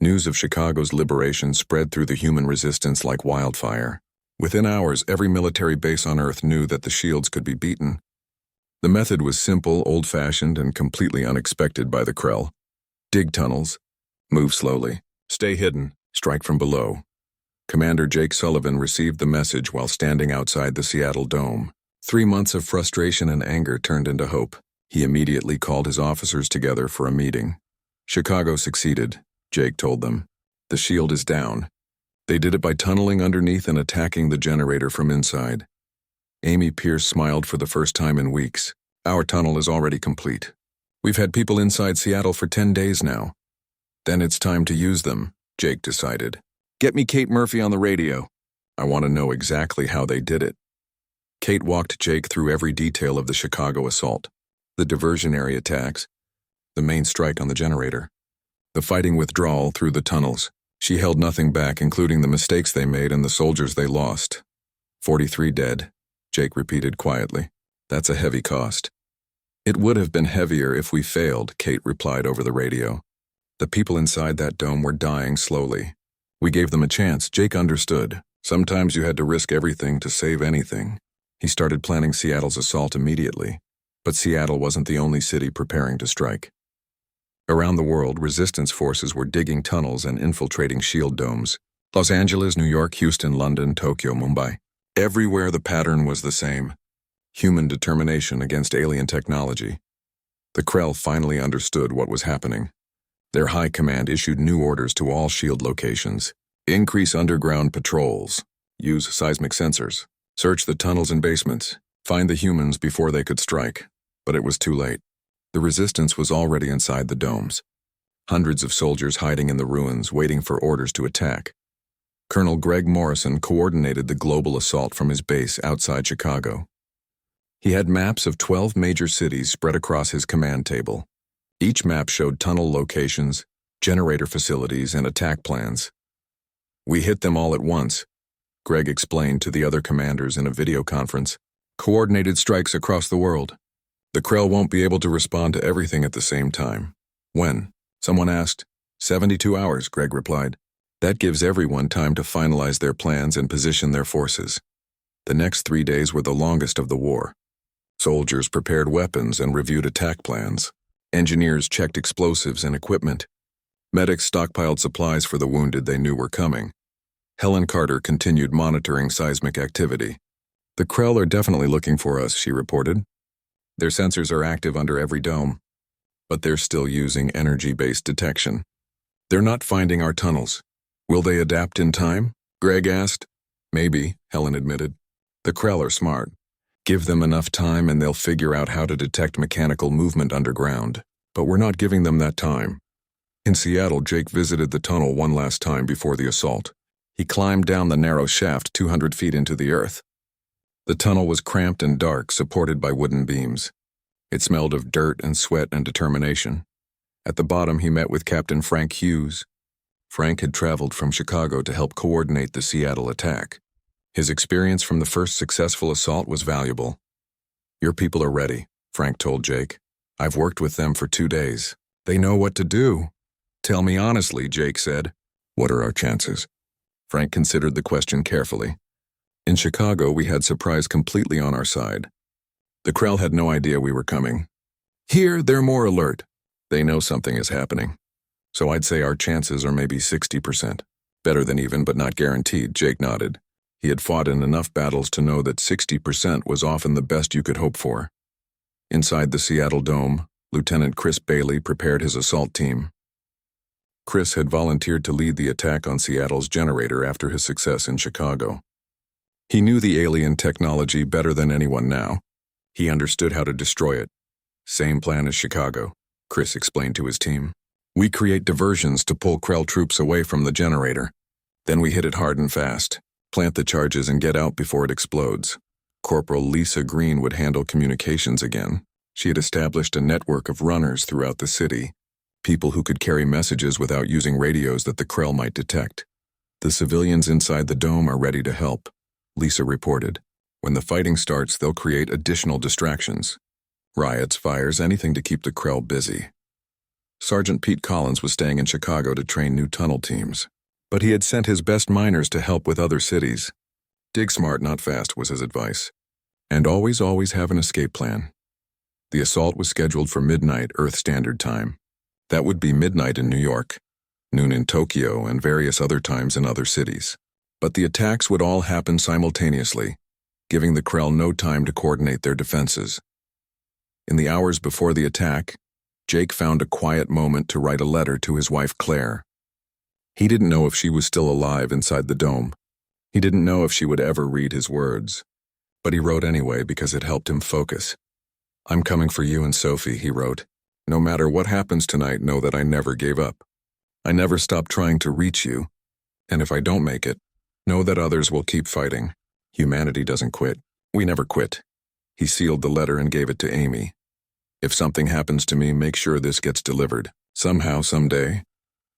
News of Chicago's liberation spread through the human resistance like wildfire. Within hours, every military base on Earth knew that the shields could be beaten. The method was simple, old-fashioned, and completely unexpected by the Krell. Dig tunnels. Move slowly. Stay hidden. Strike from below. Commander Jake Sullivan received the message while standing outside the Seattle Dome. 3 months of frustration and anger turned into hope. He immediately called his officers together for a meeting. Chicago succeeded, Jake told them. The shield is down. They did it by tunneling underneath and attacking the generator from inside. Amy Pierce smiled for the first time in weeks. Our tunnel is already complete. We've had people inside Seattle for 10 days now. Then it's time to use them, Jake decided. Get me Kate Murphy on the radio. I want to know exactly how they did it. Kate walked Jake through every detail of the Chicago assault. The diversionary attacks, the main strike on the generator, the fighting withdrawal through the tunnels. She held nothing back, including the mistakes they made and the soldiers they lost. 43 dead, Jake repeated quietly. That's a heavy cost. It would have been heavier if we failed, Kate replied over the radio. The people inside that dome were dying slowly. We gave them a chance. Jake understood. Sometimes you had to risk everything to save anything. He started planning Seattle's assault immediately. But Seattle wasn't the only city preparing to strike. Around the world, resistance forces were digging tunnels and infiltrating shield domes. Los Angeles, New York, Houston, London, Tokyo, Mumbai. Everywhere the pattern was the same. Human determination against alien technology. The Krell finally understood what was happening. Their high command issued new orders to all shield locations. Increase underground patrols. Use seismic sensors. Search the tunnels and basements. Find the humans before they could strike. But it was too late. The resistance was already inside the domes. Hundreds of soldiers hiding in the ruins, waiting for orders to attack. Colonel Greg Morrison coordinated the global assault from his base outside Chicago. He had maps of 12 major cities spread across his command table. Each map showed tunnel locations, generator facilities, and attack plans. We hit them all at once, Greg explained to the other commanders in a video conference. Coordinated strikes across the world. The Krell won't be able to respond to everything at the same time. When? Someone asked. 72 hours, Greg replied. That gives everyone time to finalize their plans and position their forces. The next 3 days were the longest of the war. Soldiers prepared weapons and reviewed attack plans. Engineers checked explosives and equipment. Medics stockpiled supplies for the wounded they knew were coming. Helen Carter continued monitoring seismic activity. The Krell are definitely looking for us, she reported. Their sensors are active under every dome, but they're still using energy-based detection. They're not finding our tunnels. Will they adapt in time? Greg asked. Maybe, Helen admitted. The Krell are smart. Give them enough time and they'll figure out how to detect mechanical movement underground. But we're not giving them that time. In Seattle, Jake visited the tunnel one last time before the assault. He climbed down the narrow shaft 200 feet into the earth. The tunnel was cramped and dark, supported by wooden beams. It smelled of dirt and sweat and determination. At the bottom, he met with Captain Frank Hughes. Frank had traveled from Chicago to help coordinate the Seattle attack. His experience from the first successful assault was valuable. Your people are ready, Frank told Jake. I've worked with them for 2 days. They know what to do. Tell me honestly, Jake said. What are our chances? Frank considered the question carefully. In Chicago, we had surprise completely on our side. The Krell had no idea we were coming. Here, they're more alert. They know something is happening. So I'd say our chances are maybe 60%. Better than even, but not guaranteed, Jake nodded. He had fought in enough battles to know that 60% was often the best you could hope for. Inside the Seattle Dome, Lieutenant Chris Bailey prepared his assault team. Chris had volunteered to lead the attack on Seattle's generator after his success in Chicago. He knew the alien technology better than anyone now. He understood how to destroy it. Same plan as Chicago, Chris explained to his team. We create diversions to pull Krell troops away from the generator. Then we hit it hard and fast, plant the charges and get out before it explodes. Corporal Lisa Green would handle communications again. She had established a network of runners throughout the city, people who could carry messages without using radios that the Krell might detect. The civilians inside the dome are ready to help, Lisa reported. When the fighting starts, they'll create additional distractions. Riots, fires, anything to keep the Krell busy. Sergeant Pete Collins was staying in Chicago to train new tunnel teams, but he had sent his best miners to help with other cities. Dig smart, not fast, was his advice. And always have an escape plan. The assault was scheduled for midnight Earth Standard Time. That would be midnight in New York, noon in Tokyo, and various other times in other cities. But the attacks would all happen simultaneously, giving the Krell no time to coordinate their defenses. In the hours before the attack, Jake found a quiet moment to write a letter to his wife Claire. He didn't know if she was still alive inside the dome. He didn't know if she would ever read his words. But he wrote anyway because it helped him focus. "I'm coming for you and Sophie," he wrote. "No matter what happens tonight, know that I never gave up. I never stopped trying to reach you. And if I don't make it, know that others will keep fighting. Humanity doesn't quit. We never quit." He sealed the letter and gave it to Amy. "If something happens to me, make sure this gets delivered. Somehow, someday."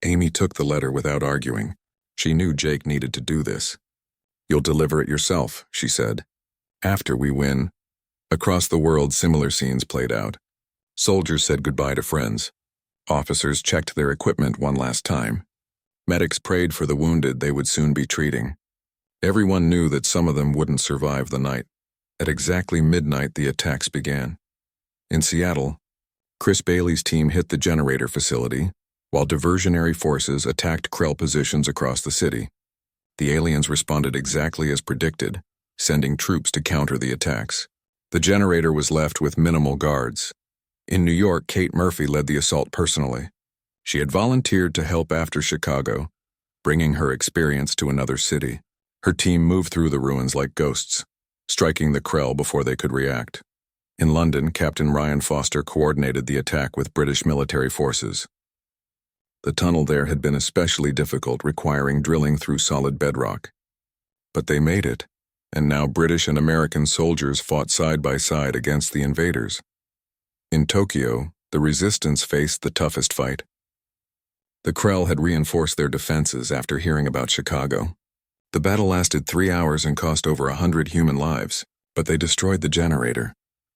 Amy took the letter without arguing. She knew Jake needed to do this. "You'll deliver it yourself," she said. "After we win." Across the world, similar scenes played out. Soldiers said goodbye to friends. Officers checked their equipment one last time. Medics prayed for the wounded they would soon be treating. Everyone knew that some of them wouldn't survive the night. At exactly midnight, the attacks began. In Seattle, Chris Bailey's team hit the generator facility, while diversionary forces attacked Krell positions across the city. The aliens responded exactly as predicted, sending troops to counter the attacks. The generator was left with minimal guards. In New York, Kate Murphy led the assault personally. She had volunteered to help after Chicago, bringing her experience to another city. Her team moved through the ruins like ghosts, striking the Krell before they could react. In London, Captain Ryan Foster coordinated the attack with British military forces. The tunnel there had been especially difficult, requiring drilling through solid bedrock. But they made it, and now British and American soldiers fought side by side against the invaders. In Tokyo, the resistance faced the toughest fight. The Krell had reinforced their defenses after hearing about Chicago. The battle lasted 3 hours and cost over 100 human lives, but they destroyed the generator.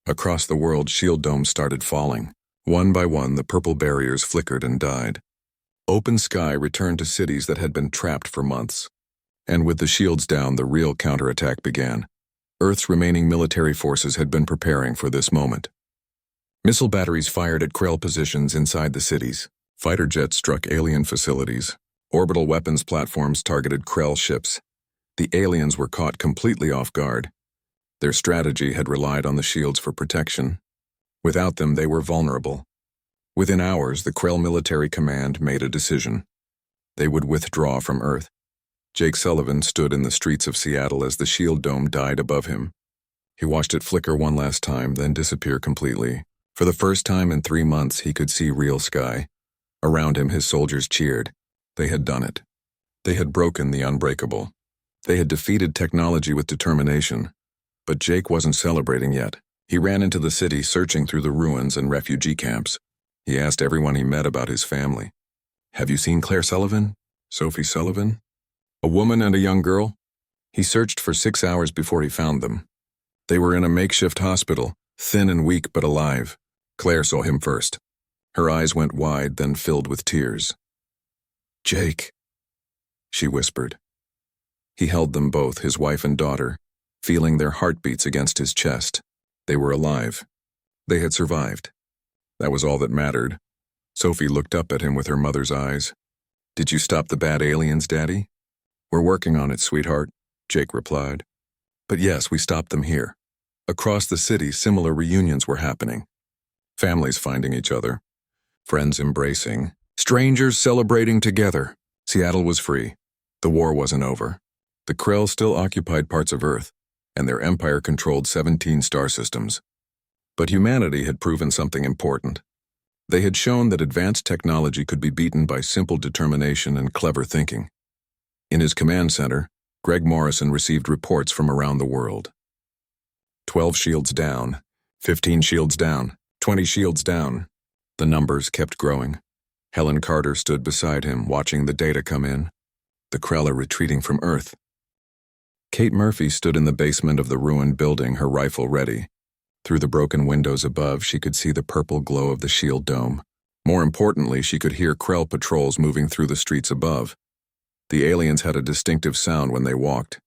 Across the world, shield domes started falling. One by one, the purple barriers flickered and died. Open sky returned to cities that had been trapped for months. And with the shields down, the real counterattack began. Earth's remaining military forces had been preparing for this moment. Missile batteries fired at Krell positions inside the cities. Fighter jets struck alien facilities. Orbital weapons platforms targeted Krell ships. The aliens were caught completely off guard. Their strategy had relied on the shields for protection. Without them, they were vulnerable. Within hours, the Krell military command made a decision. They would withdraw from Earth. Jake Sullivan stood in the streets of Seattle as the shield dome died above him. He watched it flicker one last time, then disappear completely. For the first time in 3 months, he could see real sky. Around him, his soldiers cheered. They had done it. They had broken the unbreakable. They had defeated technology with determination. But Jake wasn't celebrating yet. He ran into the city, searching through the ruins and refugee camps. He asked everyone he met about his family. "Have you seen Claire Sullivan? Sophie Sullivan? A woman and a young girl?" He searched for 6 hours before he found them. They were in a makeshift hospital, thin and weak but alive. Claire saw him first. Her eyes went wide, then filled with tears. "Jake," she whispered. He held them both, his wife and daughter, feeling their heartbeats against his chest. They were alive. They had survived. That was all that mattered. Sophie looked up at him with her mother's eyes. "Did you stop the bad aliens, Daddy?" "We're working on it, sweetheart," Jake replied. "But yes, we stopped them here." Across the city, similar reunions were happening. Families finding each other. Friends embracing. Strangers celebrating together. Seattle was free. The war wasn't over. The Krell still occupied parts of Earth, and their empire controlled 17 star systems. But humanity had proven something important. They had shown that advanced technology could be beaten by simple determination and clever thinking. In his command center, Greg Morrison received reports from around the world. 12 shields down, 15 shields down, 20 shields down. The numbers kept growing. Helen Carter stood beside him, watching the data come in. The Krell are retreating from Earth. Kate Murphy stood in the basement of the ruined building, her rifle ready. Through the broken windows above, she could see the purple glow of the shield dome. More importantly, she could hear Krell patrols moving through the streets above. The aliens had a distinctive sound when they walked.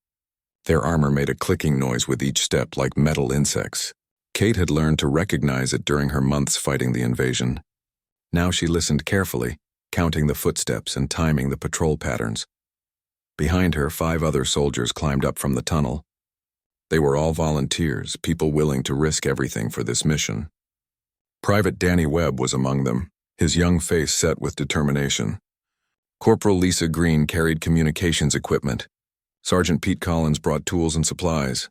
Their armor made a clicking noise with each step like metal insects. Kate had learned to recognize it during her months fighting the invasion. Now she listened carefully, counting the footsteps and timing the patrol patterns. Behind her, 5 other soldiers climbed up from the tunnel. They were all volunteers, people willing to risk everything for this mission. Private Danny Webb was among them, his young face set with determination. Corporal Lisa Green carried communications equipment. Sergeant Pete Collins brought tools and supplies.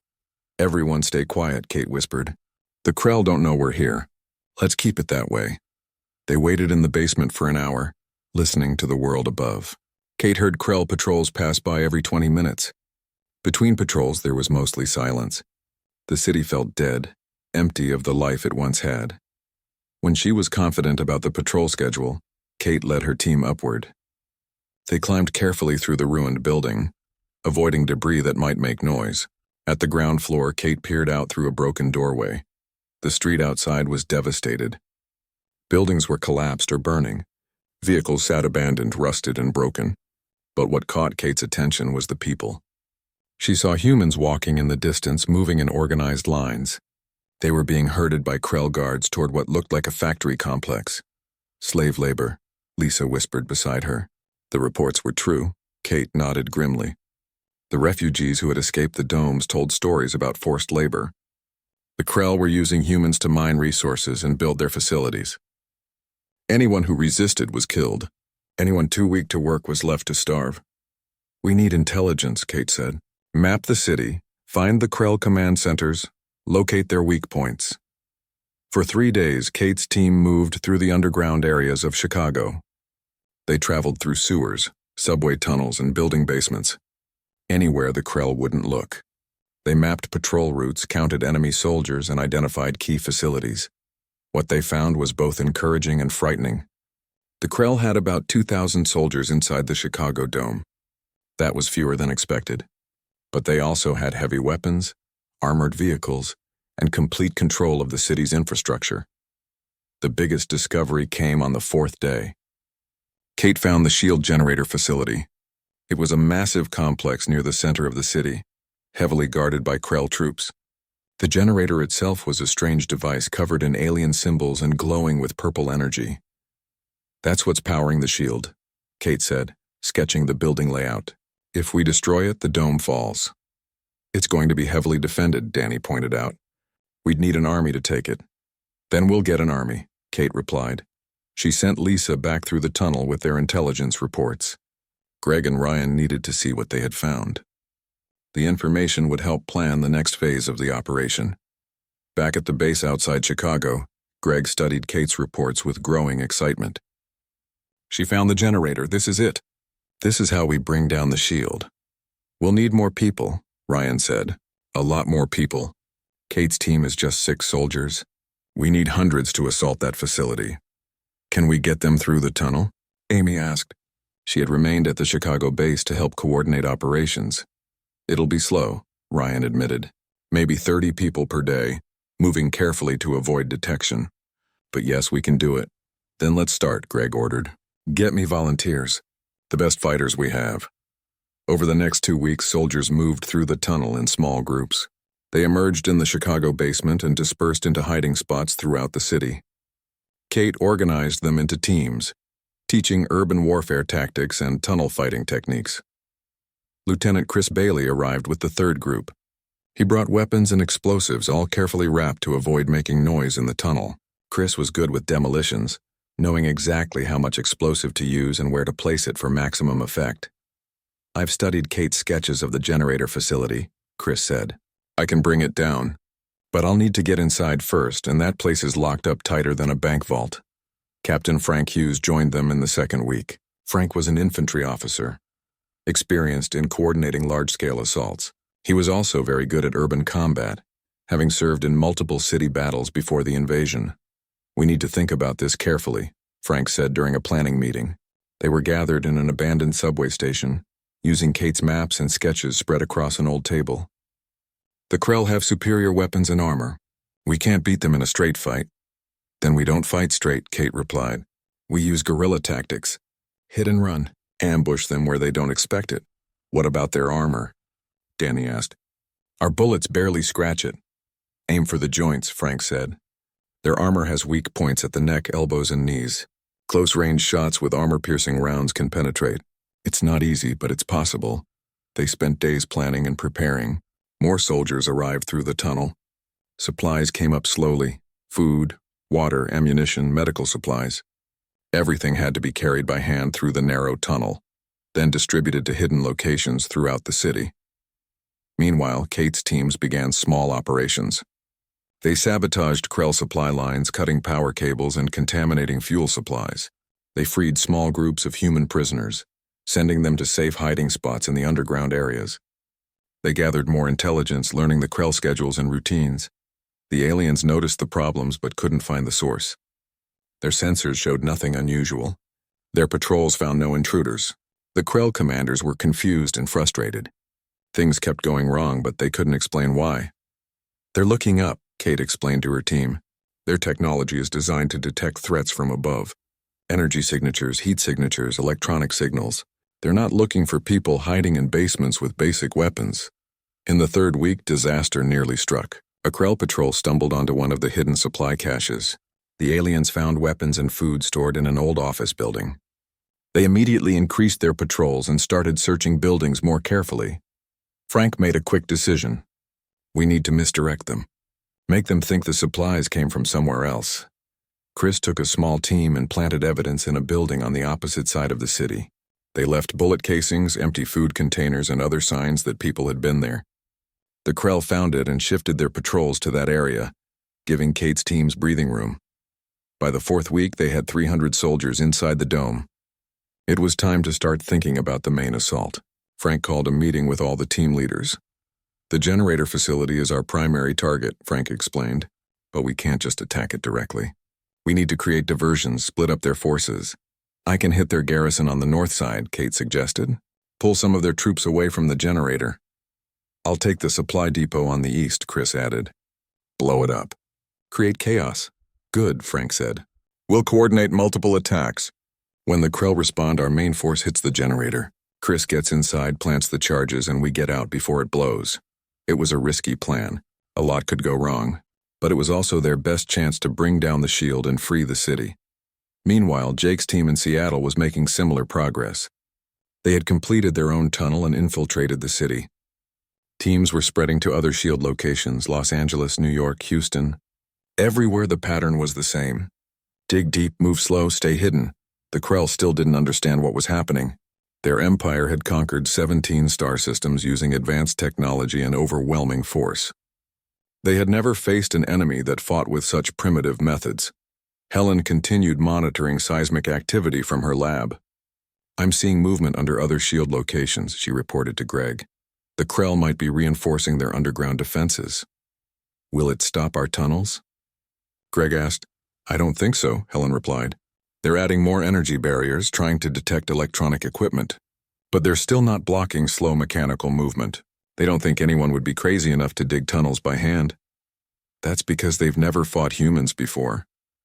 "Everyone stay quiet," Kate whispered. "The Krell don't know we're here. Let's keep it that way." They waited in the basement for an hour, listening to the world above. Kate heard Krell patrols pass by every 20 minutes. Between patrols, there was mostly silence. The city felt dead, empty of the life it once had. When she was confident about the patrol schedule, Kate led her team upward. They climbed carefully through the ruined building, avoiding debris that might make noise. At the ground floor, Kate peered out through a broken doorway. The street outside was devastated. Buildings were collapsed or burning. Vehicles sat abandoned, rusted, and broken. But what caught Kate's attention was the people. She saw humans walking in the distance, moving in organized lines. They were being herded by Krell guards toward what looked like a factory complex. "Slave labor," Lisa whispered beside her. The reports were true. Kate nodded grimly. The refugees who had escaped the domes told stories about forced labor. The Krell were using humans to mine resources and build their facilities. Anyone who resisted was killed. Anyone too weak to work was left to starve. "We need intelligence," Kate said. "Map the city, find the Krell command centers, locate their weak points." For 3 days, Kate's team moved through the underground areas of Chicago. They traveled through sewers, subway tunnels, and building basements. Anywhere the Krell wouldn't look. They mapped patrol routes, counted enemy soldiers, and identified key facilities. What they found was both encouraging and frightening. The Krell had about 2,000 soldiers inside the Chicago Dome. That was fewer than expected. But they also had heavy weapons, armored vehicles, and complete control of the city's infrastructure. The biggest discovery came on the 4th day. Kate found the shield generator facility. It was a massive complex near the center of the city, heavily guarded by Krell troops. The generator itself was a strange device covered in alien symbols and glowing with purple energy. "That's what's powering the shield," Kate said, sketching the building layout. "If we destroy it, the dome falls." "It's going to be heavily defended," Danny pointed out. "We'd need an army to take it." "Then we'll get an army," Kate replied. She sent Lisa back through the tunnel with their intelligence reports. Greg and Ryan needed to see what they had found. The information would help plan the next phase of the operation. Back at the base outside Chicago, Greg studied Kate's reports with growing excitement. "She found the generator. This is it. This is how we bring down the shield." "We'll need more people," Ryan said. "A lot more people. Kate's team is just 6 soldiers. We need hundreds to assault that facility." "Can we get them through the tunnel?" Amy asked. She had remained at the Chicago base to help coordinate operations. "It'll be slow," Ryan admitted. "Maybe 30 people per day, moving carefully to avoid detection. But yes, we can do it." "Then let's start," Greg ordered. "Get me volunteers. The best fighters we have." Over the next 2 weeks, soldiers moved through the tunnel in small groups. They emerged in the Chicago basement and dispersed into hiding spots throughout the city. Kate organized them into teams, teaching urban warfare tactics and tunnel fighting techniques. Lieutenant Chris Bailey arrived with the 3rd group. He brought weapons and explosives, all carefully wrapped to avoid making noise in the tunnel. Chris was good with demolitions, knowing exactly how much explosive to use and where to place it for maximum effect. "I've studied Kate's sketches of the generator facility," Chris said. "I can bring it down. But I'll need to get inside first, and that place is locked up tighter than a bank vault." Captain Frank Hughes joined them in the 2nd week. Frank was an infantry officer, experienced in coordinating large-scale assaults. He was also very good at urban combat, having served in multiple city battles before the invasion. "We need to think about this carefully," Frank said during a planning meeting. They were gathered in an abandoned subway station, using Kate's maps and sketches spread across an old table. "The Krell have superior weapons and armor. We can't beat them in a straight fight." "Then we don't fight straight," Kate replied. We use guerrilla tactics. Hit and run. Ambush them where they don't expect it. What about their armor? Danny asked. Our bullets barely scratch it. Aim for the joints, Frank said. Their armor has weak points at the neck, elbows, and knees. Close-range shots with armor-piercing rounds can penetrate. It's not easy, but it's possible. They spent days planning and preparing. More soldiers arrived through the tunnel. Supplies came up slowly. Food, water, ammunition, medical supplies. Everything had to be carried by hand through the narrow tunnel, then distributed to hidden locations throughout the city. Meanwhile, Kate's teams began small operations. They sabotaged Krell supply lines, cutting power cables and contaminating fuel supplies. They freed small groups of human prisoners, sending them to safe hiding spots in the underground areas. They gathered more intelligence, learning the Krell schedules and routines. The aliens noticed the problems but couldn't find the source. Their sensors showed nothing unusual. Their patrols found no intruders. The Krell commanders were confused and frustrated. Things kept going wrong, but they couldn't explain why. They're looking up, Kate explained to her team. Their technology is designed to detect threats from above. Energy signatures, heat signatures, electronic signals. They're not looking for people hiding in basements with basic weapons. In the third week, disaster nearly struck. A Krell patrol stumbled onto one of the hidden supply caches. The aliens found weapons and food stored in an old office building. They immediately increased their patrols and started searching buildings more carefully. Frank made a quick decision. We need to misdirect them. Make them think the supplies came from somewhere else. Chris took a small team and planted evidence in a building on the opposite side of the city. They left bullet casings, empty food containers, and other signs that people had been there. The Krell found it and shifted their patrols to that area, giving Kate's teams breathing room. By the fourth week, they had 300 soldiers inside the dome. It was time to start thinking about the main assault. Frank called a meeting with all the team leaders. The generator facility is our primary target, Frank explained, but we can't just attack it directly. We need to create diversions, split up their forces. I can hit their garrison on the north side, Kate suggested. Pull some of their troops away from the generator. I'll take the supply depot on the east, Chris added. Blow it up. Create chaos. Good, Frank said. We'll coordinate multiple attacks. When the Krell respond, our main force hits the generator. Chris gets inside, plants the charges, and we get out before it blows. It was a risky plan. A lot could go wrong, but it was also their best chance to bring down the shield and free the city. Meanwhile, Jake's team in Seattle was making similar progress. They had completed their own tunnel and infiltrated the city. Teams were spreading to other shield locations, Los Angeles, New York, Houston. Everywhere the pattern was the same. Dig deep, move slow, stay hidden. The Krell still didn't understand what was happening. Their empire had conquered 17 star systems using advanced technology and overwhelming force. They had never faced an enemy that fought with such primitive methods. Helen continued monitoring seismic activity from her lab. I'm seeing movement under other shield locations, she reported to Greg. The Krell might be reinforcing their underground defenses. Will it stop our tunnels? Greg asked. I don't think so, Helen replied. They're adding more energy barriers, trying to detect electronic equipment. But they're still not blocking slow mechanical movement. They don't think anyone would be crazy enough to dig tunnels by hand. That's because they've never fought humans before,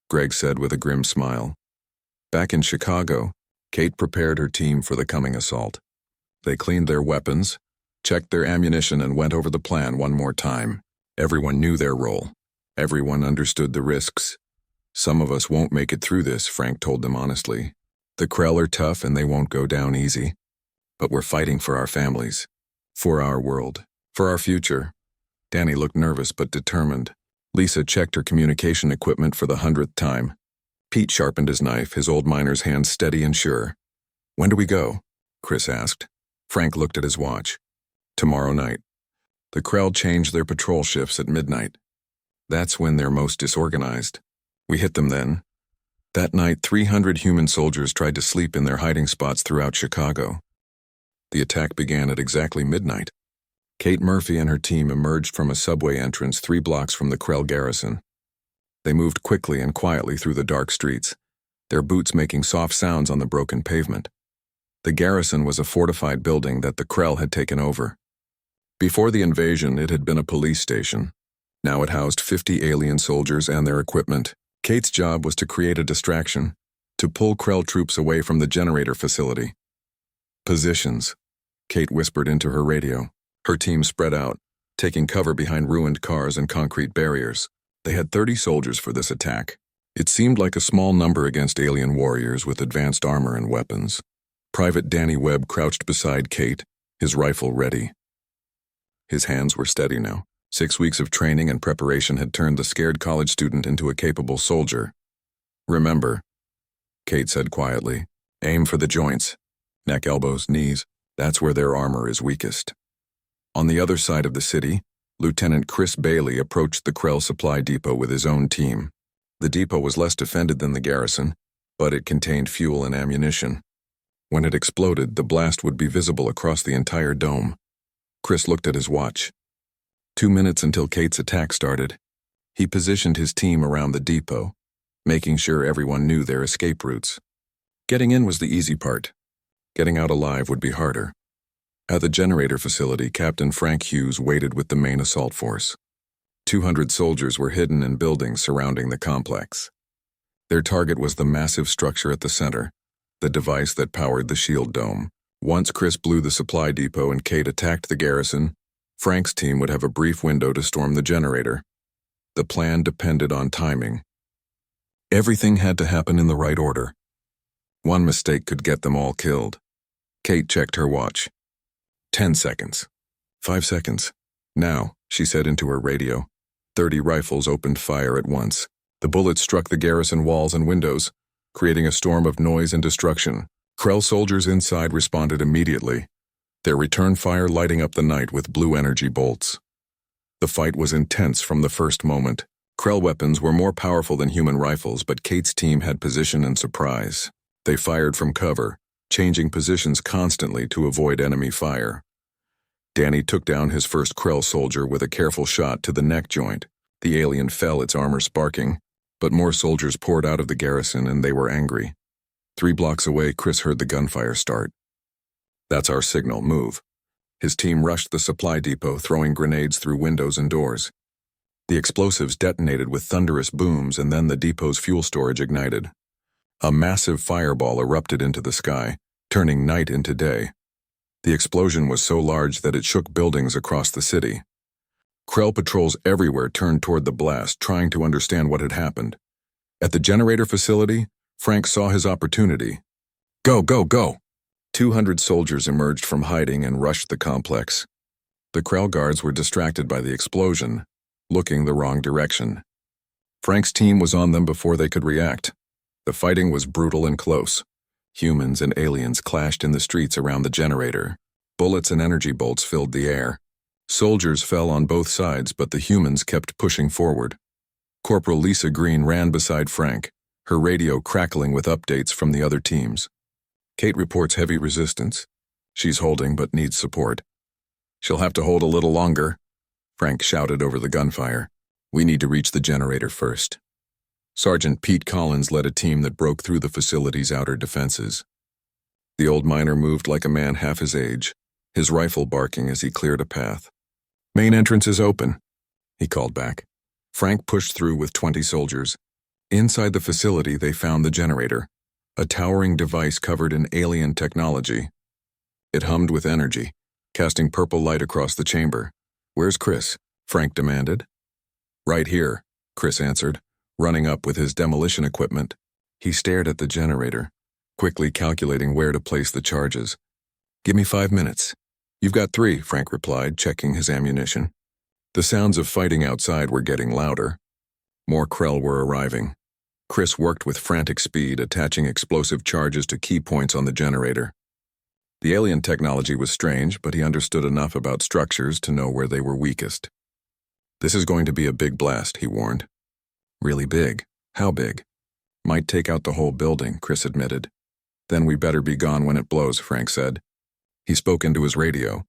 Greg said with a grim smile. Back in Chicago, Kate prepared her team for the coming assault. They cleaned their weapons, checked their ammunition, and went over the plan one more time. Everyone knew their role. Everyone understood the risks. Some of us won't make it through this, Frank told them honestly. The Krell are tough and they won't go down easy. But we're fighting for our families, for our world, for our future. Danny looked nervous but determined. Lisa checked her communication equipment for the 100th time. Pete sharpened his knife, his old miner's hand steady and sure. When do we go? Chris asked. Frank looked at his watch. Tomorrow night. The Krell changed their patrol shifts at midnight. That's when they're most disorganized. We hit them then. That night, 300 human soldiers tried to sleep in their hiding spots throughout Chicago. The attack began at exactly midnight. Kate Murphy and her team emerged from a subway entrance 3 blocks from the Krell garrison. They moved quickly and quietly through the dark streets, their boots making soft sounds on the broken pavement. The garrison was a fortified building that the Krell had taken over. Before the invasion, it had been a police station. Now it housed 50 alien soldiers and their equipment. Kate's job was to create a distraction, to pull Krell troops away from the generator facility. Positions, Kate whispered into her radio. Her team spread out, taking cover behind ruined cars and concrete barriers. They had 30 soldiers for this attack. It seemed like a small number against alien warriors with advanced armor and weapons. Private Danny Webb crouched beside Kate, his rifle ready. His hands were steady now. 6 weeks of training and preparation had turned the scared college student into a capable soldier. "Remember," Kate said quietly, "aim for the joints. Neck, elbows, knees. That's where their armor is weakest." On the other side of the city, Lieutenant Chris Bailey approached the Krell supply depot with his own team. The depot was less defended than the garrison, but it contained fuel and ammunition. When it exploded, the blast would be visible across the entire dome. Chris looked at his watch. 2 minutes until Kate's attack started. He positioned his team around the depot, making sure everyone knew their escape routes. Getting in was the easy part. Getting out alive would be harder. At the generator facility, Captain Frank Hughes waited with the main assault force. 200 soldiers were hidden in buildings surrounding the complex. Their target was the massive structure at the center, the device that powered the shield dome. Once Chris blew the supply depot and Kate attacked the garrison, Frank's team would have a brief window to storm the generator. The plan depended on timing. Everything had to happen in the right order. One mistake could get them all killed. Kate checked her watch. 10 seconds. 5 seconds. "Now," she said into her radio. 30 rifles opened fire at once. The bullets struck the garrison walls and windows, creating a storm of noise and destruction. Krell soldiers inside responded immediately, their return fire lighting up the night with blue energy bolts. The fight was intense from the first moment. Krell weapons were more powerful than human rifles, but Kate's team had position and surprise. They fired from cover, changing positions constantly to avoid enemy fire. Danny took down his first Krell soldier with a careful shot to the neck joint. The alien fell, its armor sparking, but more soldiers poured out of the garrison and they were angry. 3 blocks away, Chris heard the gunfire start. "That's our signal, move." His team rushed the supply depot, throwing grenades through windows and doors. The explosives detonated with thunderous booms, and then the depot's fuel storage ignited. A massive fireball erupted into the sky, turning night into day. The explosion was so large that it shook buildings across the city. Krell patrols everywhere turned toward the blast, trying to understand what had happened. At the generator facility, Frank saw his opportunity. "Go, go, go!" 200 soldiers emerged from hiding and rushed the complex. The Krell guards were distracted by the explosion, looking the wrong direction. Frank's team was on them before they could react. The fighting was brutal and close. Humans and aliens clashed in the streets around the generator. Bullets and energy bolts filled the air. Soldiers fell on both sides, but the humans kept pushing forward. Corporal Lisa Green ran beside Frank, her radio crackling with updates from the other teams. "Kate reports heavy resistance. She's holding but needs support." "She'll have to hold a little longer," Frank shouted over the gunfire. "We need to reach the generator first." Sergeant Pete Collins led a team that broke through the facility's outer defenses. The old miner moved like a man half his age, his rifle barking as he cleared a path. "Main entrance is open," he called back. Frank pushed through with 20 soldiers. Inside the facility, they found the generator, a towering device covered in alien technology. It hummed with energy, casting purple light across the chamber. "Where's Chris?" Frank demanded. "Right here," Chris answered, running up with his demolition equipment. He stared at the generator, quickly calculating where to place the charges. "Give me 5 minutes." "You've got 3, Frank replied, checking his ammunition. The sounds of fighting outside were getting louder. More Krell were arriving. Chris worked with frantic speed, attaching explosive charges to key points on the generator. The alien technology was strange, but he understood enough about structures to know where they were weakest. "This is going to be a big blast," he warned. "Really big? How big?" "Might take out the whole building," Chris admitted. "Then we better be gone when it blows," Frank said. He spoke into his radio.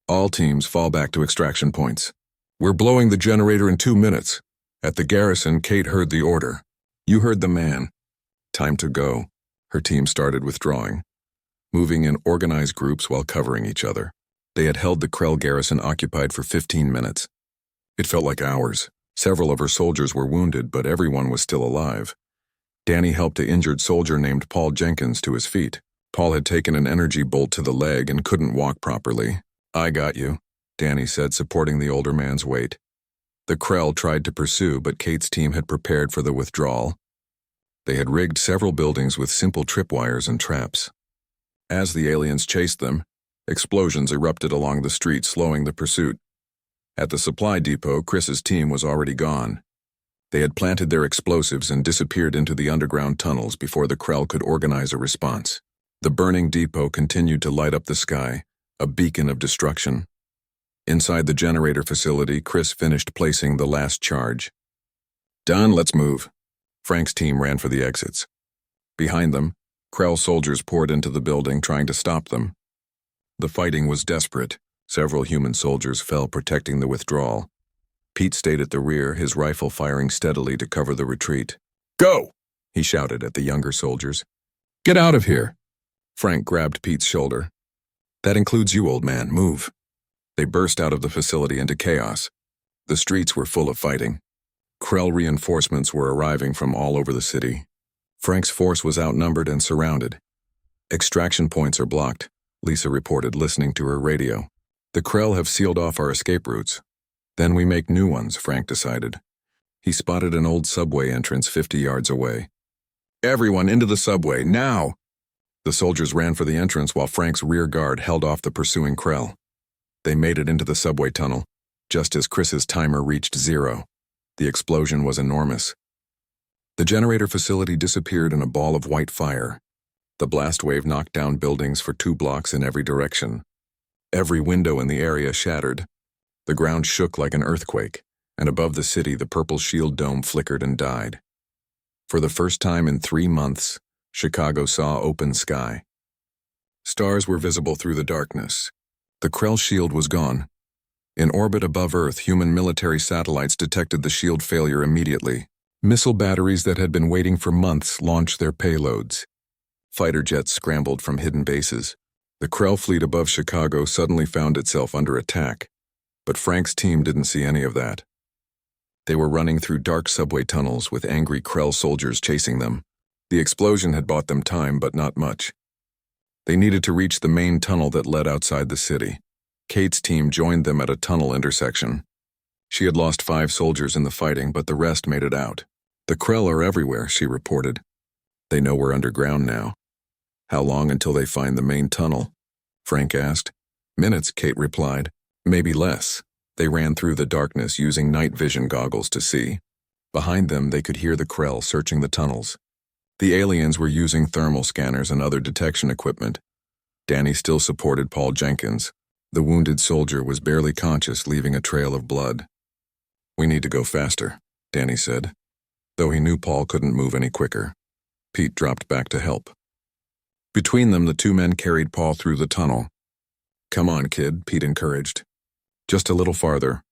"All teams fall back to extraction points. We're blowing the generator in 2 minutes." At the garrison, Kate heard the order. "You heard the man. Time to go." Her team started withdrawing, moving in organized groups while covering each other. They had held the Krell garrison occupied for 15 minutes. It felt like hours. Several of her soldiers were wounded, but everyone was still alive. Danny helped an injured soldier named Paul Jenkins to his feet. Paul had taken an energy bolt to the leg and couldn't walk properly. "I got you," Danny said, supporting the older man's weight. The Krell tried to pursue, but Kate's team had prepared for the withdrawal. They had rigged several buildings with simple tripwires and traps. As the aliens chased them, explosions erupted along the street, slowing the pursuit. At the supply depot, Chris's team was already gone. They had planted their explosives and disappeared into the underground tunnels before the Krell could organize a response. The burning depot continued to light up the sky, a beacon of destruction. Inside the generator facility, Chris finished placing the last charge. "Done, let's move." Frank's team ran for the exits. Behind them, Krell soldiers poured into the building, trying to stop them. The fighting was desperate. Several human soldiers fell protecting the withdrawal. Pete stayed at the rear, his rifle firing steadily to cover the retreat. "Go!" he shouted at the younger soldiers. "Get out of here!" Frank grabbed Pete's shoulder. "That includes you, old man. Move." They burst out of the facility into chaos. The streets were full of fighting. Krell reinforcements were arriving from all over the city. Frank's force was outnumbered and surrounded. "Extraction points are blocked," Lisa reported, listening to her radio. "The Krell have sealed off our escape routes." "Then we make new ones," Frank decided. He spotted an old subway entrance 50 yards away. "Everyone into the subway, now!" The soldiers ran for the entrance while Frank's rear guard held off the pursuing Krell. They made it into the subway tunnel, just as Chris's timer reached 0. The explosion was enormous. The generator facility disappeared in a ball of white fire. The blast wave knocked down buildings for 2 blocks in every direction. Every window in the area shattered. The ground shook like an earthquake, and above the city the purple shield dome flickered and died. For the first time in 3 months, Chicago saw open sky. Stars were visible through the darkness. The Krell shield was gone. In orbit above Earth, human military satellites detected the shield failure immediately. Missile batteries that had been waiting for months launched their payloads. Fighter jets scrambled from hidden bases. The Krell fleet above Chicago suddenly found itself under attack. But Frank's team didn't see any of that. They were running through dark subway tunnels with angry Krell soldiers chasing them. The explosion had bought them time, but not much. They needed to reach the main tunnel that led outside the city. Kate's team joined them at a tunnel intersection. She had lost 5 soldiers in the fighting, but the rest made it out. "The Krell are everywhere," she reported. "They know we're underground now." "How long until they find the main tunnel?" Frank asked. "Minutes," Kate replied. "Maybe less." They ran through the darkness using night vision goggles to see. Behind them, they could hear the Krell searching the tunnels. The aliens were using thermal scanners and other detection equipment. Danny still supported Paul Jenkins. The wounded soldier was barely conscious, leaving a trail of blood. "We need to go faster," Danny said, though he knew Paul couldn't move any quicker. Pete dropped back to help. Between them, the 2 men carried Paul through the tunnel. "Come on, kid," Pete encouraged. "Just a little farther."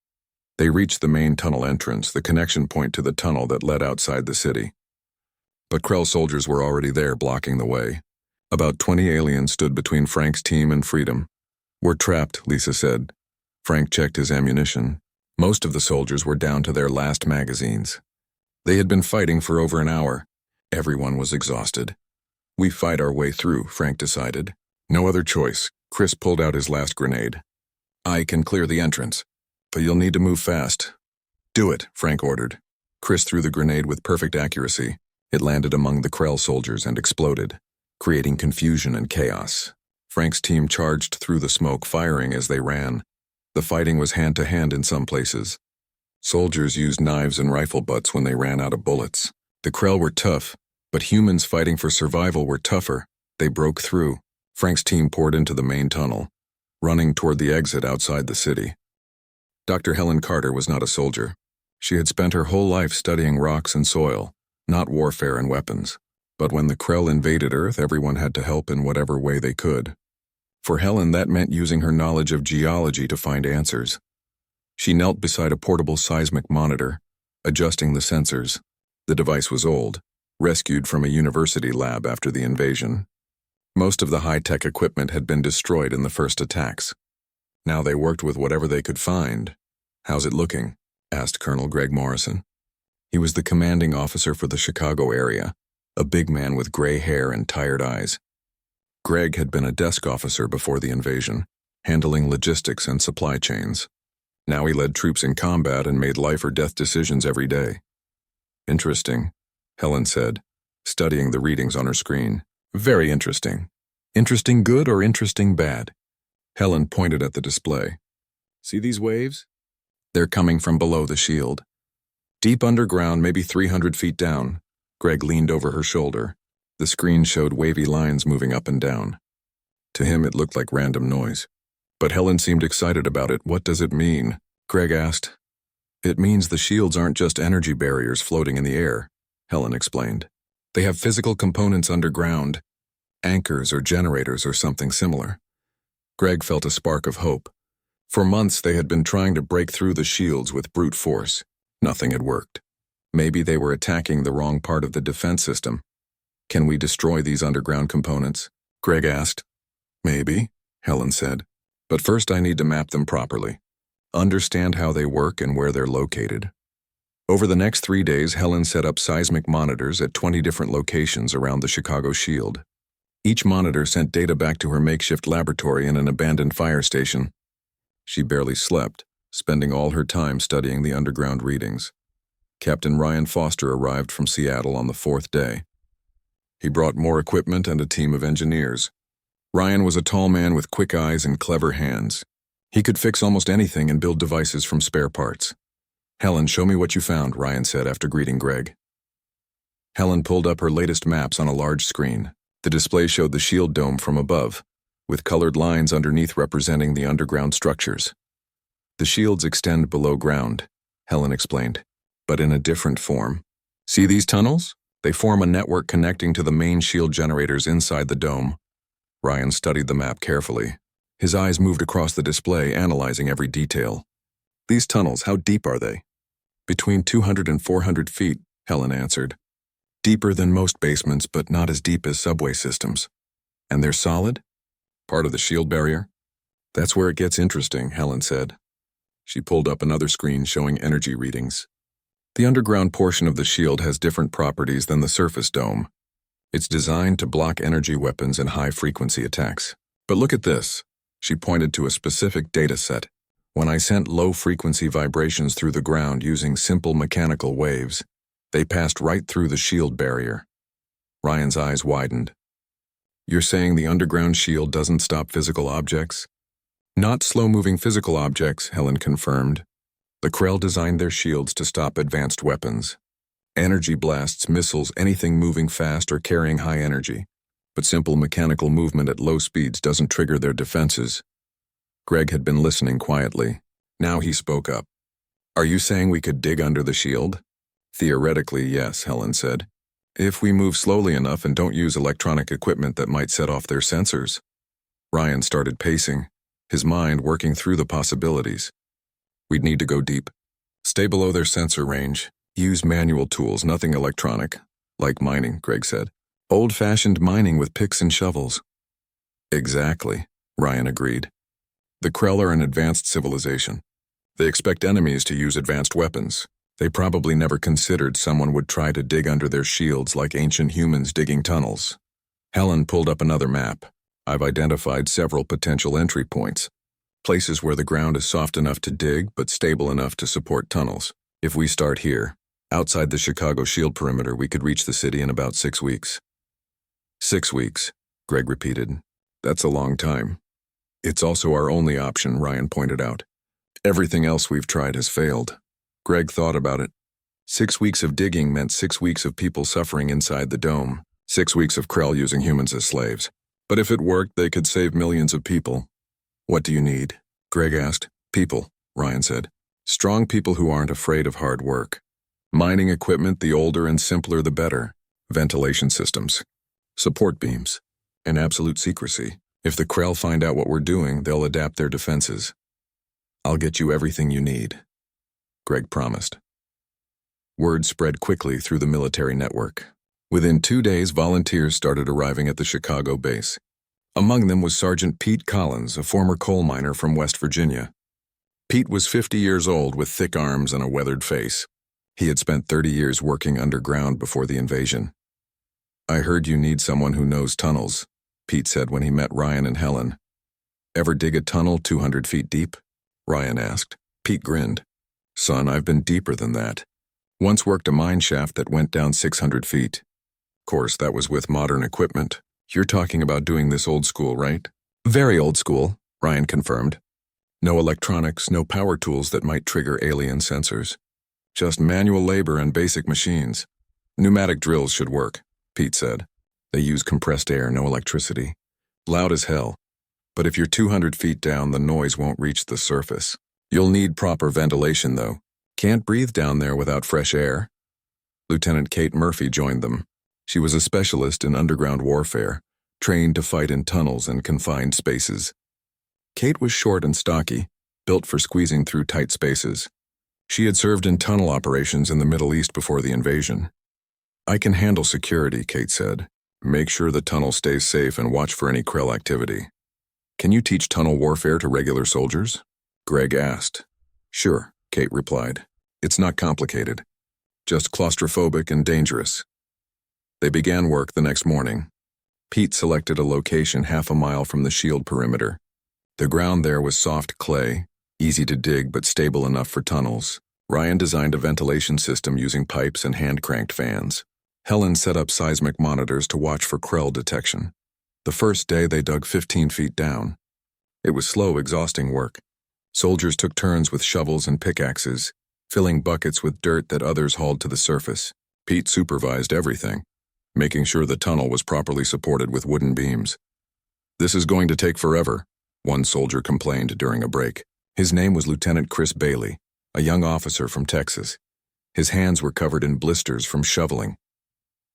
They reached the main tunnel entrance, the connection point to the tunnel that led outside the city. But Krell soldiers were already there, blocking the way. About 20 aliens stood between Frank's team and freedom. "We're trapped," Lisa said. Frank checked his ammunition. Most of the soldiers were down to their last magazines. They had been fighting for over an hour. Everyone was exhausted. "We fight our way through," Frank decided. "No other choice." Chris pulled out his last grenade. "I can clear the entrance, but you'll need to move fast." "Do it," Frank ordered. Chris threw the grenade with perfect accuracy. It landed among the Krell soldiers and exploded, creating confusion and chaos. Frank's team charged through the smoke, firing as they ran. The fighting was hand-to-hand in some places. Soldiers used knives and rifle butts when they ran out of bullets. The Krell were tough, but humans fighting for survival were tougher. They broke through. Frank's team poured into the main tunnel, running toward the exit outside the city. Dr. Helen Carter was not a soldier. She had spent her whole life studying rocks and soil, not warfare and weapons. But when the Krell invaded Earth, everyone had to help in whatever way they could. For Helen, that meant using her knowledge of geology to find answers. She knelt beside a portable seismic monitor, adjusting the sensors. The device was old, rescued from a university lab after the invasion. Most of the high-tech equipment had been destroyed in the first attacks. Now they worked with whatever they could find. "How's it looking?" asked Colonel Greg Morrison. He was the commanding officer for the Chicago area. a big man with gray hair and tired eyes. Greg had been a desk officer before the invasion, handling logistics and supply chains. Now he led troops in combat and made life-or-death decisions every day. Interesting, Helen said, studying the readings on her screen. Very interesting. Interesting good or interesting bad? Helen pointed at the display. See these waves? They're coming from below the shield. Deep underground, maybe 300 feet down. Greg leaned over her shoulder. The screen showed wavy lines moving up and down. To him, it looked like random noise. But Helen seemed excited about it. What does it mean? Greg asked. It means the shields aren't just energy barriers floating in the air, Helen explained. They have physical components underground, anchors or generators or something similar. Greg felt a spark of hope. For months, they had been trying to break through the shields with brute force. Nothing had worked. Maybe they were attacking the wrong part of the defense system. Can we destroy these underground components? Greg asked. Maybe, Helen said. But first I need to map them properly. Understand how they work and where they're located. Over the next 3 days, Helen set up seismic monitors at 20 different locations around the Chicago Shield. Each monitor sent data back to her makeshift laboratory in an abandoned fire station. She barely slept, spending all her time studying the underground readings. Captain Ryan Foster arrived from Seattle on the 4th day. He brought more equipment and a team of engineers. Ryan was a tall man with quick eyes and clever hands. He could fix almost anything and build devices from spare parts. Helen, show me what you found, Ryan said after greeting Greg. Helen pulled up her latest maps on a large screen. The display showed the shield dome from above, with colored lines underneath representing the underground structures. The shields extend below ground, Helen explained, but in a different form. See these tunnels? They form a network connecting to the main shield generators inside the dome. Ryan studied the map carefully. His eyes moved across the display, analyzing every detail. These tunnels, how deep are they? Between 200 and 400 feet, Helen answered. Deeper than most basements, but not as deep as subway systems. And they're solid? Part of the shield barrier? That's where it gets interesting, Helen said. She pulled up another screen showing energy readings. The underground portion of the shield has different properties than the surface dome. It's designed to block energy weapons and high-frequency attacks. But look at this. She pointed to a specific data set. When I sent low-frequency vibrations through the ground using simple mechanical waves, they passed right through the shield barrier. Ryan's eyes widened. You're saying the underground shield doesn't stop physical objects? Not slow-moving physical objects, Helen confirmed. The Krell designed their shields to stop advanced weapons. Energy blasts, missiles, anything moving fast or carrying high energy. But simple mechanical movement at low speeds doesn't trigger their defenses. Greg had been listening quietly. Now he spoke up. Are you saying we could dig under the shield? Theoretically, yes, Helen said. If we move slowly enough and don't use electronic equipment that might set off their sensors. Ryan started pacing, his mind working through the possibilities. We'd need to go deep. Stay below their sensor range. Use manual tools, nothing electronic. Like mining, Greg said. Old-fashioned mining with picks and shovels. Exactly, Ryan agreed. The Krell are an advanced civilization. They expect enemies to use advanced weapons. They probably never considered someone would try to dig under their shields like ancient humans digging tunnels. Helen pulled up another map. I've identified several potential entry points. Places where the ground is soft enough to dig but stable enough to support tunnels. If we start here, outside the Chicago Shield perimeter, we could reach the city in about 6 weeks. 6 weeks, Greg repeated. That's a long time. It's also our only option, Ryan pointed out. Everything else we've tried has failed. Greg thought about it. 6 weeks of digging meant 6 weeks of people suffering inside the dome. 6 weeks of Krell using humans as slaves. But if it worked, they could save millions of people. What do you need? Greg asked. People, Ryan said. Strong people who aren't afraid of hard work. Mining equipment, the older and simpler the better. Ventilation systems. Support beams. And absolute secrecy. If the Krell find out what we're doing, they'll adapt their defenses. I'll get you everything you need, Greg promised. Word spread quickly through the military network. Within 2 days, volunteers started arriving at the Chicago base. Among them was Sergeant Pete Collins, a former coal miner from West Virginia. Pete was 50 years old with thick arms and a weathered face. He had spent 30 years working underground before the invasion. I heard you need someone who knows tunnels, Pete said when he met Ryan and Helen. Ever dig a tunnel 200 feet deep? Ryan asked. Pete grinned. Son, I've been deeper than that. Once worked a mine shaft that went down 600 feet. Of course, that was with modern equipment. You're talking about doing this old school, right? Very old school, Ryan confirmed. No electronics, no power tools that might trigger alien sensors. Just manual labor and basic machines. Pneumatic drills should work, Pete said. They use compressed air, no electricity. Loud as hell. But if you're 200 feet down, the noise won't reach the surface. You'll need proper ventilation, though. Can't breathe down there without fresh air. Lieutenant Kate Murphy joined them. She was a specialist in underground warfare, trained to fight in tunnels and confined spaces. Kate was short and stocky, built for squeezing through tight spaces. She had served in tunnel operations in the Middle East before the invasion. I can handle security, Kate said. Make sure the tunnel stays safe and watch for any Krell activity. Can you teach tunnel warfare to regular soldiers? Greg asked. Sure, Kate replied. It's not complicated. Just claustrophobic and dangerous. They began work the next morning. Pete selected a location half a mile from the shield perimeter. The ground there was soft clay, easy to dig but stable enough for tunnels. Ryan designed a ventilation system using pipes and hand-cranked fans. Helen set up seismic monitors to watch for Krell detection. The first day they dug 15 feet down. It was slow, exhausting work. Soldiers took turns with shovels and pickaxes, filling buckets with dirt that others hauled to the surface. Pete supervised everything, making sure the tunnel was properly supported with wooden beams. This is going to take forever, one soldier complained during a break. His name was Lieutenant Chris Bailey, a young officer from Texas. His hands were covered in blisters from shoveling.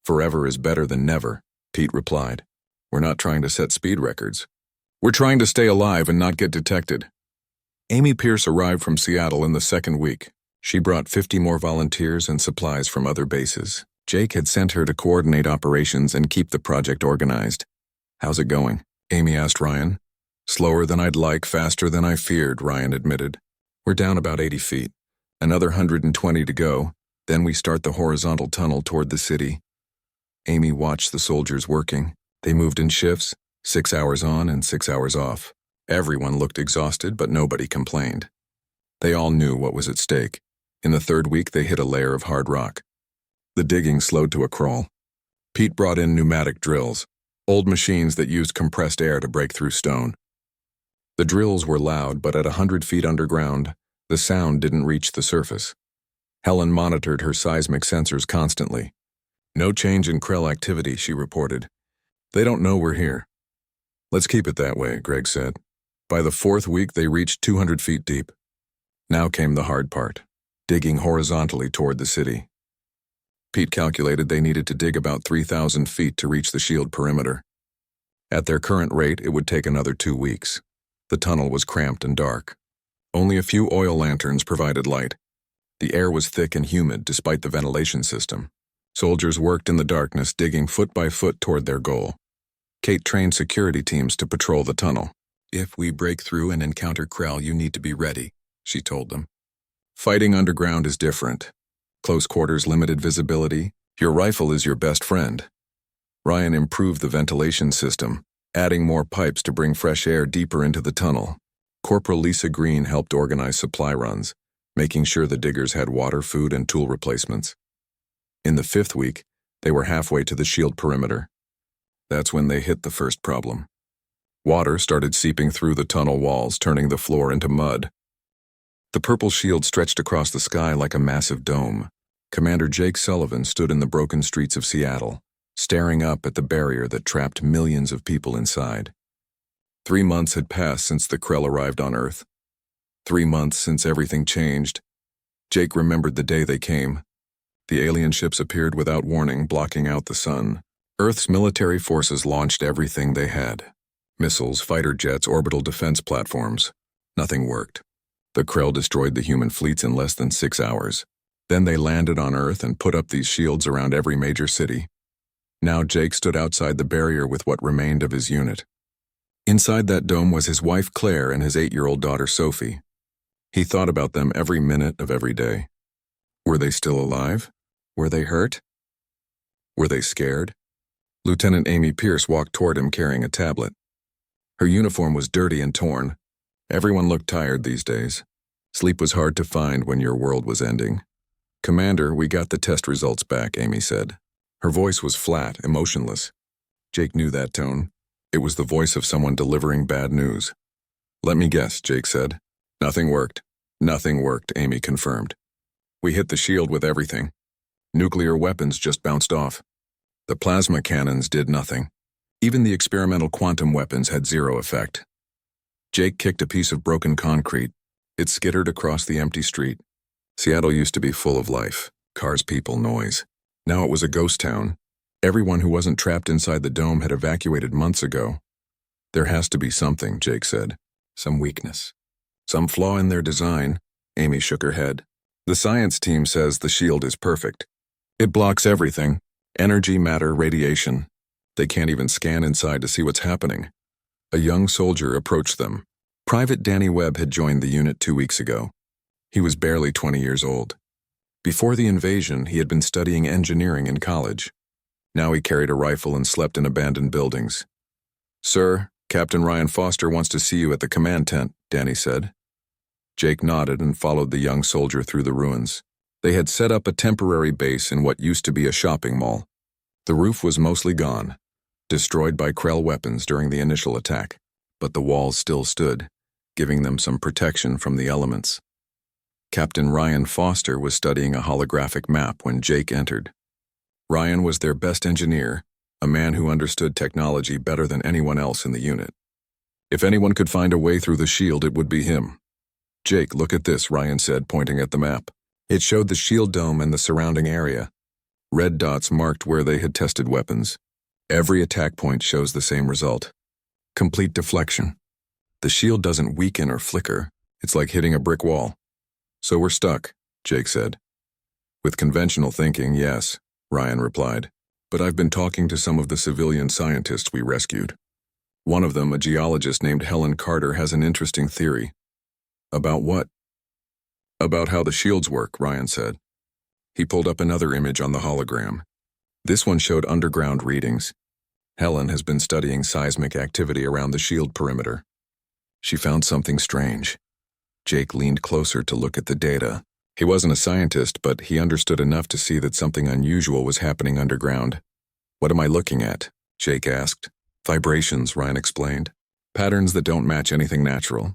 Forever is better than never, Pete replied. We're not trying to set speed records. We're trying to stay alive and not get detected. Amy Pierce arrived from Seattle in the second week. She brought 50 more volunteers and supplies from other bases. Jake had sent her to coordinate operations and keep the project organized. How's it going? Amy asked Ryan. Slower than I'd like, faster than I feared, Ryan admitted. We're down about 80 feet. Another 120 to go. Then we start the horizontal tunnel toward the city. Amy watched the soldiers working. They moved in shifts, 6 hours on and 6 hours off. Everyone looked exhausted, but nobody complained. They all knew what was at stake. In the third week, they hit a layer of hard rock. The digging slowed to a crawl. Pete brought in pneumatic drills, old machines that used compressed air to break through stone. The drills were loud, but at 100 feet underground, the sound didn't reach the surface. Helen monitored her seismic sensors constantly. No change in Krell activity, she reported. They don't know we're here. Let's keep it that way, Greg said. By the fourth week, they reached 200 feet deep. Now came the hard part, digging horizontally toward the city. Pete calculated they needed to dig about 3,000 feet to reach the shield perimeter. At their current rate, it would take another 2 weeks. The tunnel was cramped and dark. Only a few oil lanterns provided light. The air was thick and humid despite the ventilation system. Soldiers worked in the darkness, digging foot by foot toward their goal. Kate trained security teams to patrol the tunnel. If we break through and encounter Krell, you need to be ready, she told them. Fighting underground is different. Close quarters, limited visibility. Your rifle is your best friend. Ryan improved the ventilation system, adding more pipes to bring fresh air deeper into the tunnel. Corporal Lisa Green helped organize supply runs, making sure the diggers had water, food, and tool replacements. In the fifth week, they were halfway to the shield perimeter. That's when they hit the first problem. Water started seeping through the tunnel walls, turning the floor into mud. The purple shield stretched across the sky like a massive dome. Commander Jake Sullivan stood in the broken streets of Seattle, staring up at the barrier that trapped millions of people inside. 3 months had passed since the Krell arrived on Earth. 3 months since everything changed. Jake remembered the day they came. The alien ships appeared without warning, blocking out the sun. Earth's military forces launched everything they had. Missiles, fighter jets, orbital defense platforms. Nothing worked. The Krell destroyed the human fleets in less than 6 hours. Then they landed on Earth and put up these shields around every major city. Now Jake stood outside the barrier with what remained of his unit. Inside that dome was his wife Claire and his 8-year-old daughter Sophie. He thought about them every minute of every day. Were they still alive? Were they hurt? Were they scared? Lieutenant Amy Pierce walked toward him carrying a tablet. Her uniform was dirty and torn. Everyone looked tired these days. Sleep was hard to find when your world was ending. "Commander, we got the test results back," Amy said. Her voice was flat, emotionless. Jake knew that tone. It was the voice of someone delivering bad news. "Let me guess," Jake said. "Nothing worked." "Nothing worked," Amy confirmed. "We hit the shield with everything. Nuclear weapons just bounced off. The plasma cannons did nothing. Even the experimental quantum weapons had zero effect." Jake kicked a piece of broken concrete. It skittered across the empty street. Seattle used to be full of life, cars, people, noise. Now it was a ghost town. Everyone who wasn't trapped inside the dome had evacuated months ago. "There has to be something," Jake said. "Some weakness. Some flaw in their design." Amy shook her head. "The science team says the shield is perfect. It blocks everything. Energy, matter, radiation. They can't even scan inside to see what's happening." A young soldier approached them. Private Danny Webb had joined the unit 2 weeks ago. He was barely 20 years old. Before the invasion, he had been studying engineering in college. Now he carried a rifle and slept in abandoned buildings. "Sir, Captain Ryan Foster wants to see you at the command tent," Danny said. Jake nodded and followed the young soldier through the ruins. They had set up a temporary base in what used to be a shopping mall. The roof was mostly gone, destroyed by Krell weapons during the initial attack, but the walls still stood, giving them some protection from the elements. Captain Ryan Foster was studying a holographic map when Jake entered. Ryan was their best engineer, a man who understood technology better than anyone else in the unit. If anyone could find a way through the shield, it would be him. "Jake, look at this," Ryan said, pointing at the map. It showed the shield dome and the surrounding area. Red dots marked where they had tested weapons. Every attack point shows the same result. Complete deflection. The shield doesn't weaken or flicker. It's like hitting a brick wall. "So we're stuck," Jake said. "With conventional thinking, yes," Ryan replied. "But I've been talking to some of the civilian scientists we rescued. One of them, a geologist named Helen Carter, has an interesting theory." "About what?" "About how the shields work," Ryan said. He pulled up another image on the hologram. This one showed underground readings. Helen has been studying seismic activity around the shield perimeter. She found something strange. Jake leaned closer to look at the data. He wasn't a scientist, but he understood enough to see that something unusual was happening underground. "What am I looking at?" Jake asked. "Vibrations," Ryan explained. "Patterns that don't match anything natural.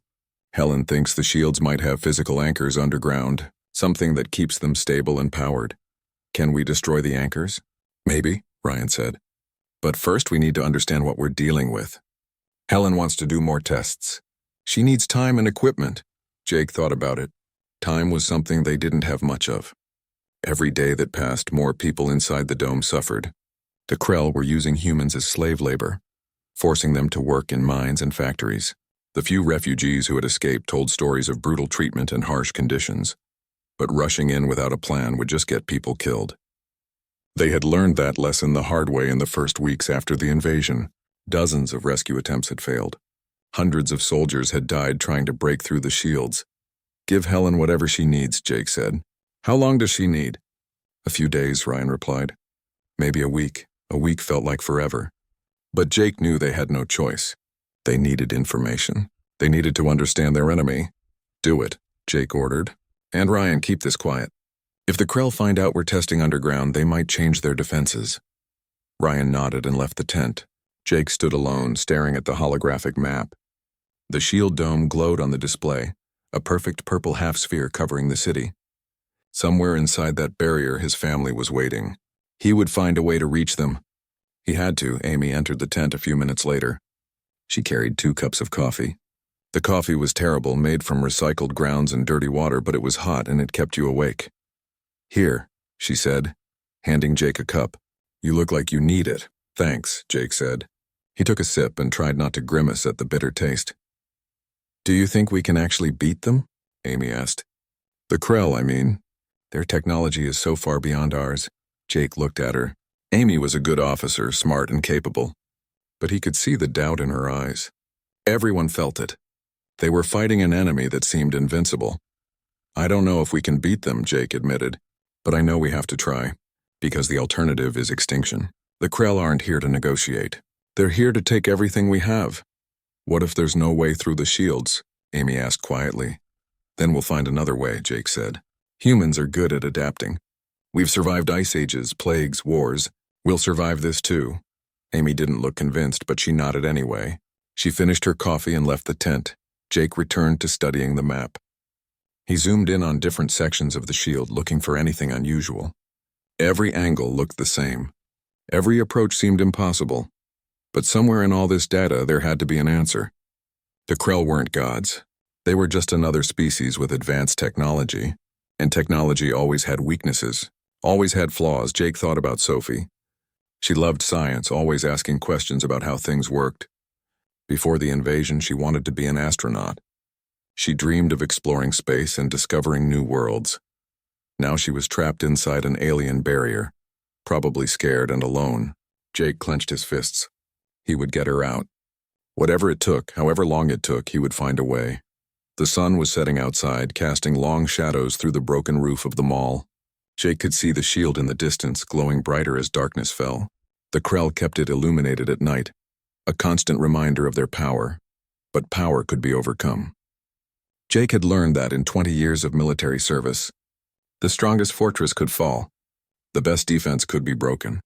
Helen thinks the shields might have physical anchors underground, something that keeps them stable and powered. Can we destroy the anchors?" "Maybe," Ryan said. "But first we need to understand what we're dealing with. Helen wants to do more tests. She needs time and equipment." Jake thought about it. Time was something they didn't have much of. Every day that passed, more people inside the dome suffered. The Krell were using humans as slave labor, forcing them to work in mines and factories. The few refugees who had escaped told stories of brutal treatment and harsh conditions. But rushing in without a plan would just get people killed. They had learned that lesson the hard way in the first weeks after the invasion. Dozens of rescue attempts had failed. Hundreds of soldiers had died trying to break through the shields. "Give Helen whatever she needs," Jake said. "How long does she need?" "A few days," Ryan replied. "Maybe a week." A week felt like forever. But Jake knew they had no choice. They needed information. They needed to understand their enemy. "Do it," Jake ordered. "And Ryan, keep this quiet. If the Krell find out we're testing underground, they might change their defenses." Ryan nodded and left the tent. Jake stood alone, staring at the holographic map. The shield dome glowed on the display, a perfect purple half-sphere covering the city. Somewhere inside that barrier, his family was waiting. He would find a way to reach them. He had to. Amy entered the tent a few minutes later. She carried 2 cups of coffee. The coffee was terrible, made from recycled grounds and dirty water, but it was hot and it kept you awake. "Here," she said, handing Jake a cup. "You look like you need it." "Thanks," Jake said. He took a sip and tried not to grimace at the bitter taste. "Do you think we can actually beat them?" Amy asked. "The Krell, I mean. Their technology is so far beyond ours." Jake looked at her. Amy was a good officer, smart and capable. But he could see the doubt in her eyes. Everyone felt it. They were fighting an enemy that seemed invincible. "I don't know if we can beat them," Jake admitted. "But I know we have to try, because the alternative is extinction." The Krell aren't here to negotiate. They're here to take everything we have. What if there's no way through the shields? Amy asked quietly. Then we'll find another way, Jake said. Humans are good at adapting. We've survived ice ages, plagues, wars. We'll survive this too. Amy didn't look convinced, but she nodded anyway. She finished her coffee and left the tent. Jake returned to studying the map. He zoomed in on different sections of the shield, looking for anything unusual. Every angle looked the same. Every approach seemed impossible. But somewhere in all this data, there had to be an answer. The Krell weren't gods. They were just another species with advanced technology. And technology always had weaknesses, always had flaws. Jake thought about Sophie. She loved science, always asking questions about how things worked. Before the invasion, she wanted to be an astronaut. She dreamed of exploring space and discovering new worlds. Now she was trapped inside an alien barrier, probably scared and alone. Jake clenched his fists. He would get her out. Whatever it took, however long it took, he would find a way. The sun was setting outside, casting long shadows through the broken roof of the mall. Jake could see the shield in the distance, glowing brighter as darkness fell. The Krell kept it illuminated at night, a constant reminder of their power. But power could be overcome. Jake had learned that in 20 years of military service. The strongest fortress could fall. The best defense could be broken.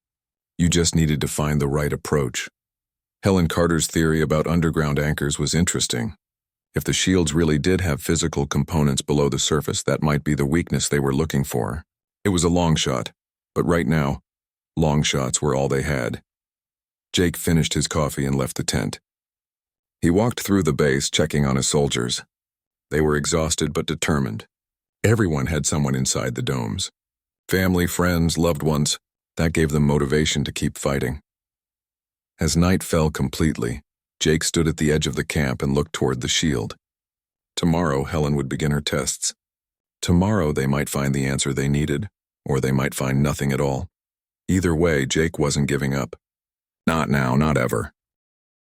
You just needed to find the right approach. Helen Carter's theory about underground anchors was interesting. If the shields really did have physical components below the surface, that might be the weakness they were looking for. It was a long shot, but right now, long shots were all they had. Jake finished his coffee and left the tent. He walked through the base, checking on his soldiers. They were exhausted but determined. Everyone had someone inside the domes. Family, friends, loved ones. That gave them motivation to keep fighting. As night fell completely, Jake stood at the edge of the camp and looked toward the shield. Tomorrow, Helen would begin her tests. Tomorrow, they might find the answer they needed, or they might find nothing at all. Either way, Jake wasn't giving up. Not now, not ever.